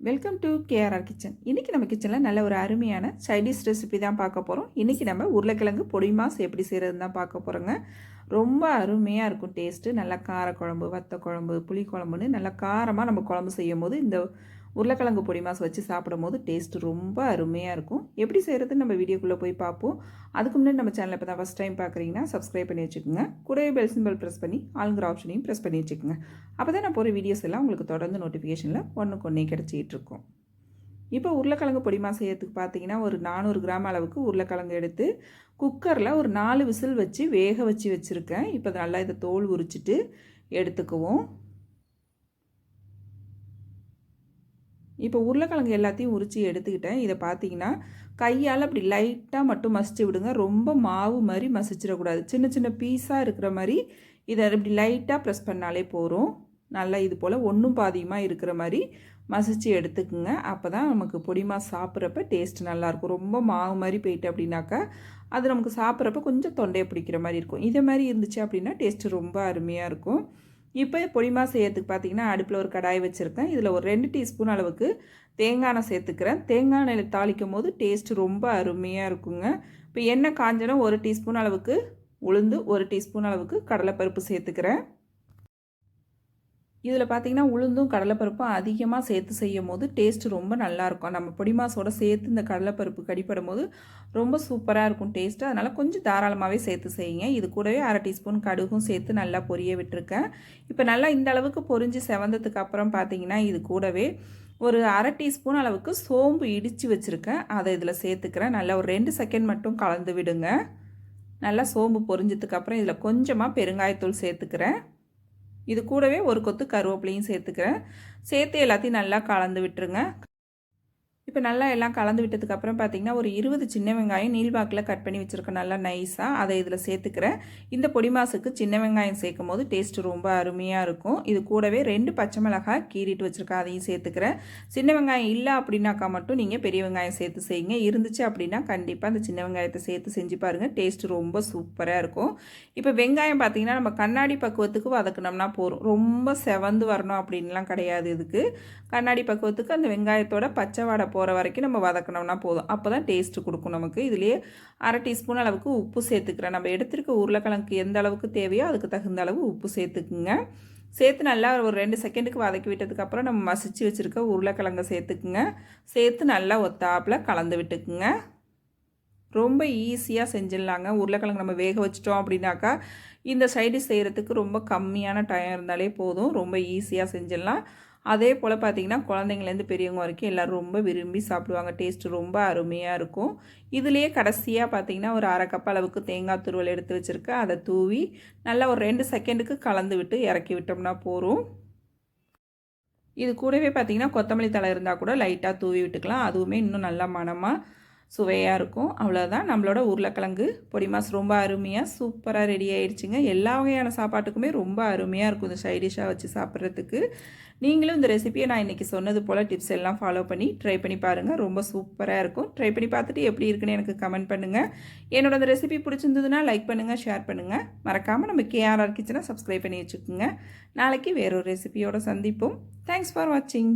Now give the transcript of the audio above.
Welcome to KRR kitchen. இன்றைக்கி நம்ம கிச்சனில் நல்ல ஒரு அருமையான சைடிஷ் ரெசிபி தான் பார்க்க போகிறோம். இன்றைக்கி நம்ம உருளைக்கிழங்கு பொடி மாஸ் எப்படி செய்கிறதுன்னு தான் பார்க்க போகிறோங்க. ரொம்ப அருமையாக இருக்கும் டேஸ்ட்டு. நல்லா காரக்குழம்பு, வத்த குழம்பு, புளி குழம்புன்னு நல்லா காரமாக நம்ம குழம்பு செய்யும் போது இந்த உருளைக்கிழங்கு பொடி மாஸ் வச்சு சாப்பிடும் போது டேஸ்ட்டு ரொம்ப அருமையாக இருக்கும். எப்படி செய்கிறதுன்னு நம்ம வீடியோக்குள்ளே போய் பார்ப்போம். அதுக்கு முன்னாடி நம்ம சேனலை இப்போ தான் ஃபஸ்ட் டைம் பார்க்குறீங்கன்னா சப்ஸ்கிரைப் பண்ணி வச்சுக்கோங்க. கூடவே பெல் சிம்பல் ப்ரெஸ் பண்ணி ஆளுங்கிற ஆப்ஷனையும் ப்ரெஸ் பண்ணி வச்சுக்கோங்க. அப்போ தான் நான் போகிற வீடியோஸ் எல்லாம் உங்களுக்கு தொடர்ந்து நோட்டிஃபிகேஷனில் ஒன்றுக்கு ஒன்றே கிடச்சிட்டு இருக்கும். இப்போ உருளைக்கிழங்கு பொடி மாஸ் செய்யறதுக்கு பார்த்தீங்கன்னா ஒரு 400 கிராம் அளவுக்கு உருளைக்கிழங்கு எடுத்து குக்கரில் ஒரு 4 விசில் வச்சு வேக வச்சு வச்சுருக்கேன். இப்போ நல்லா இதை தோல் உரிச்சிட்டு எடுத்துக்குவோம். இப்போ உருளைக்கிழங்கு எல்லாத்தையும் உரித்து எடுத்துக்கிட்டேன். இதை பார்த்தீங்கன்னா கையால் அப்படி லைட்டாக மட்டும் மசிச்சு விடுங்க. ரொம்ப மாவு மாதிரி மசிச்சிடக்கூடாது. சின்ன சின்ன பீஸாக இருக்கிற மாதிரி இதை இப்படி லைட்டாக ப்ரெஸ் பண்ணாலே போகிறோம். நல்லா இது போல் ஒன்றும் பாதியமாக இருக்கிற மாதிரி மசிச்சு எடுத்துக்குங்க. அப்போ தான் நமக்கு பொடி மாஸ் சாப்பிட்றப்ப டேஸ்ட் நல்லாயிருக்கும். ரொம்ப மாவு மாதிரி போயிட்டு அப்படின்னாக்கா அது நமக்கு சாப்பிட்றப்ப கொஞ்சம் தொண்டையை பிடிக்கிற மாதிரி இருக்கும். இதே மாதிரி இருந்துச்சு அப்படின்னா டேஸ்ட்டு ரொம்ப அருமையாக இருக்கும். இப்போ பொடி மாஸ் செய்யறதுக்கு பார்த்தீங்கன்னா அடுப்பில் ஒரு கடாய் வச்சுருக்கேன். இதில் ஒரு 2 டீஸ்பூன் அளவுக்கு தேங்காய் எண்ணெய் சேர்த்துக்கிறேன். தேங்காய் எண்ணெயில் தாளிக்கும் போது டேஸ்ட்டு ரொம்ப அருமையாக இருக்குங்க. இப்போ எண்ணெய் காஞ்சனா 1 டீஸ்பூன் அளவுக்கு உளுந்து, 1 டீஸ்பூன் அளவுக்கு கடலைப்பருப்பு சேர்த்துக்கிறேன். இதில் பார்த்திங்கன்னா உளுந்தும் கடலைப்பருப்பும் அதிகமாக சேர்த்து செய்யும் போது டேஸ்ட்டு ரொம்ப நல்லாயிருக்கும். நம்ம பொடி மாசோட சேர்த்து இந்த கடலைப்பருப்பு கடிப்படும் போது ரொம்ப சூப்பராக இருக்கும் டேஸ்ட்டு. அதனால் கொஞ்சம் தாராளமாகவே சேர்த்து செய்யுங்க. இது கூடவே 1/2 டீஸ்பூன் கடுகும் சேர்த்து நல்லா பொரிய விட்டுருக்கேன். இப்போ நல்லா இந்த அளவுக்கு பொரிஞ்சு செவந்ததுக்கு அப்புறம் பார்த்திங்கன்னா இது கூடவே ஒரு 1/2 டீஸ்பூன் அளவுக்கு சோம்பு இடித்து வச்சுருக்கேன். அதை இதில் சேர்த்துக்கிறேன். நல்லா ஒரு 2 செகண்ட் மட்டும் கலந்து விடுங்க. நல்லா சோம்பு பொரிஞ்சதுக்கப்புறம் இதில் கொஞ்சமாக பெருங்காயத்தூள் சேர்த்துக்கிறேன். இது கூடவே ஒரு கொத்து கருவேப்பிலையும் சேர்த்துக்கிறேன். சேர்த்து எல்லாத்தையும் நல்லா கலந்து விட்டுருங்க. இப்போ நல்லா எல்லாம் கலந்து விட்டதுக்கப்புறம் பார்த்திங்கன்னா ஒரு 20 சின்ன வெங்காயம் நீள்வாக்கில் கட் பண்ணி வச்சுருக்கேன் நல்லா நைஸாக. அதை இதில் சேர்த்துக்கிறேன். இந்த பொடி மாசுக்கு சின்ன வெங்காயம் சேர்க்கும் போது டேஸ்ட்டு ரொம்ப அருமையாக இருக்கும். இது கூடவே 2 பச்சை மிளகாய் கீறிட்டு வச்சுருக்கேன், அதையும் சேர்த்துக்கிறேன். சின்ன வெங்காயம் இல்லை அப்படின்னாக்கா மட்டும் நீங்கள் பெரிய வெங்காயம் சேர்த்து செய்யுங்க. இருந்துச்சு அப்படின்னா கண்டிப்பாக அந்த சின்ன வெங்காயத்தை சேர்த்து செஞ்சு பாருங்கள். டேஸ்ட்டு ரொம்ப சூப்பராக இருக்கும். இப்போ வெங்காயம் பார்த்திங்கன்னா நம்ம கண்ணாடி பக்குவத்துக்கு வதக்கினோம்னா போதும். ரொம்ப செவந்து வரணும் அப்படின்லாம் கிடையாது. இதுக்கு கண்ணாடி பக்குவத்துக்கு அந்த வெங்காயத்தோட பச்சை வாடை போகிற வரைக்கும் நம்ம வதக்கினோம்னா போதும். அப்போ தான் டேஸ்ட்டு கொடுக்கும் நமக்கு. இதுலேயே 1/2 டீஸ்பூன் அளவுக்கு உப்பு சேர்த்துக்கிறேன். நம்ம எடுத்துருக்க உருளைக்கிழங்கு எந்த அளவுக்கு தேவையோ அதுக்கு தகுந்த அளவு உப்பு சேர்த்துக்குங்க. சேர்த்து நல்லா ஒரு 2 செகண்டுக்கு வதக்கி விட்டதுக்கப்புறம் நம்ம மசிச்சு வச்சுருக்க உருளைக்கிழங்கை சேர்த்துக்குங்க. சேர்த்து நல்லா ஒத்தாப்பில் கலந்து விட்டுக்குங்க. ரொம்ப ஈஸியாக செஞ்சிடலாங்க. உருளைக்கிழங்கு நம்ம வேக வச்சிட்டோம் அப்படின்னாக்கா இந்த சைடிஷ் செய்கிறதுக்கு ரொம்ப கம்மியான டைம் இருந்தாலே போதும். ரொம்ப ஈஸியாக செஞ்சிடலாம். அதே போல் பார்த்திங்கன்னா குழந்தைங்கலேருந்து பெரியவங்க வரைக்கும் எல்லோரும் ரொம்ப விரும்பி சாப்பிடுவாங்க. டேஸ்ட்டு ரொம்ப அருமையாக இருக்கும். இதுலேயே கடைசியாக பார்த்திங்கன்னா ஒரு 1/2 கப் அளவுக்கு தேங்காய் துருவல் எடுத்து வச்சுருக்கேன். அதை தூவி நல்லா ஒரு 2 செகண்டுக்கு கலந்து விட்டு இறக்கி விட்டோம்னா போதும். இது கூடவே பார்த்திங்கன்னா கொத்தமல்லி தழை இருந்தால் கூட லைட்டாக தூவி விட்டுக்கலாம். அதுவுமே இன்னும் நல்லா மணமாக சுவையாக இருக்கும். அவ்வளோதான், நம்மளோட உருளைக்கிழங்கு பொடி மாஸ் ரொம்ப அருமையாக சூப்பராக ரெடி ஆகிடுச்சிங்க. எல்லா வகையான சாப்பாட்டுக்குமே ரொம்ப அருமையாக இருக்கும் இந்த சைடிஷாக வச்சு சாப்பிட்றதுக்கு. நீங்களும் இந்த ரெசிபியை நான் இன்றைக்கி சொன்னது போல் டிப்ஸ் எல்லாம் ஃபாலோ பண்ணி ட்ரை பண்ணி பாருங்கள். ரொம்ப சூப்பராக இருக்கும். ட்ரை பண்ணி பார்த்துட்டு எப்படி இருக்குன்னு எனக்கு கமெண்ட் பண்ணுங்கள். என்னோட அந்த ரெசிபி பிடிச்சிருந்ததுன்னா லைக் பண்ணுங்கள், ஷேர் பண்ணுங்கள். மறக்காமல் நம்ம கேஆர்ஆர் கிச்சனை சப்ஸ்கிரைப் பண்ணி வச்சுக்கோங்க. நாளைக்கு வேறொரு ரெசிபியோடு சந்திப்போம். தேங்க்ஸ் ஃபார் வாட்சிங்.